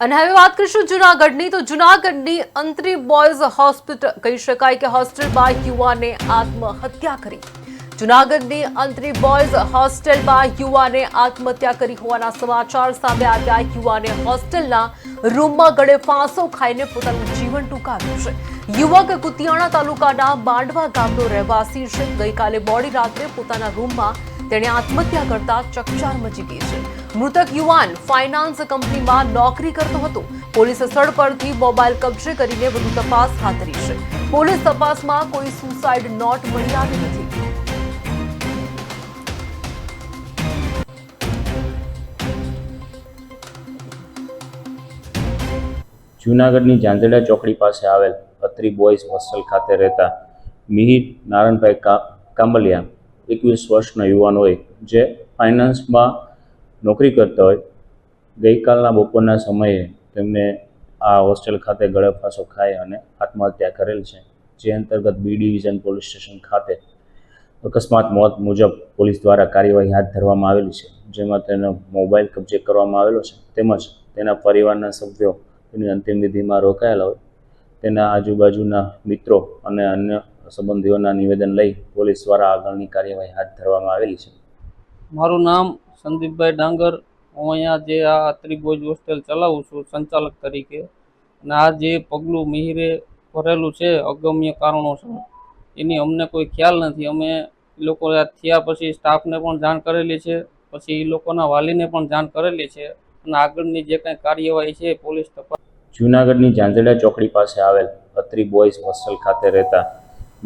અને હવે વાત કરીશું જૂનાગઢની તો જૂનાગઢની અંતરી બોયઝ હોસ્પિટલ કહી શકાય કે હોસ્ટેલમાં યુવાને આત્મહત્યા કરી। જૂનાગઢની અંતરી બોયઝ હોસ્ટેલમાં યુવાને આત્મહત્યા કરી હોવાના સમાચાર સામે આવ્યા। યુવાને હોસ્ટેલના રૂમમાં ગળે ફાંસો ખાઈને પોતાનું જીવન ટૂંકાવ્યું છે। યુવક કુતિયાણા તાલુકાના માંડવા ગામનો રહેવાસી છે। ગઈકાલે મોડી રાત્રે પોતાના રૂમમાં તેણે આત્મહત્યા કરતા ચકચાર મચી ગઈ છે। મૃતક યુવાન ફાઇનાન્સ કંપનીમાં નોકરી કરતો હતો। પોલીસે સ્થળ પરથી મોબાઈલ કબજે કરીને વધુ તપાસ હાથ ધરી છે। પોલીસ તપાસમાં કોઈ સુસાઇડ નોટ મળી આવી નથી। જૂનાગઢની ઝાંઝડા ચોકડી પાસે આવેલ અત્રી બોયઝ હોસ્ટેલ ખાતે રહેતા મિહિર નારાયણભાઈ કાંબલિયા 21 વર્ષના યુવાન હોય, જે ફાઇનાન્સમાં નોકરી કરતા હોય। ગઈકાલના બપોરના સમયે તેમને આ હોસ્ટેલ ખાતે ગળે ફાંસો ખાઈ અને આત્મહત્યા કરેલ છે, જે અંતર્ગત બી ડિવિઝન પોલીસ સ્ટેશન ખાતે અકસ્માત મોત મુજબ પોલીસ દ્વારા કાર્યવાહી હાથ ધરવામાં આવેલી છે, જેમાં તેનો મોબાઈલ કબજે કરવામાં આવેલો છે, તેમજ તેના પરિવારના સભ્યો તેની અંતિમ વિધિમાં રોકાયેલા હોય તેના આજુબાજુના મિત્રો અને અન્ય સંબંધીઓના નિવેદન લઈ પોલીસ દ્વારા આગળની કાર્યવાહી હાથ ધરવામાં આવેલી છે। મારું નામ સંદીપભાઈ ડાંગર, હું અહીંયા જે આ અત્રી બોયઝ હોસ્ટેલ ચલાવું છું સંચાલક તરીકે। અને આ જે પગલું મિહિરે ભરેલું છે અગમ્ય કારણોસર, એની અમને કોઈ ખ્યાલ નથી। અમે એ લોકો થયા પછી સ્ટાફને પણ જાણ કરેલી છે, પછી એ લોકોના વાલીને પણ જાણ કરેલી છે, અને આગળની જે કંઈ કાર્યવાહી છે પોલીસ તપાસ। જૂનાગઢની ઝાંઝડા ચોકડી પાસે આવેલ અત્રી બોયઝ હોસ્ટેલ ખાતે રહેતા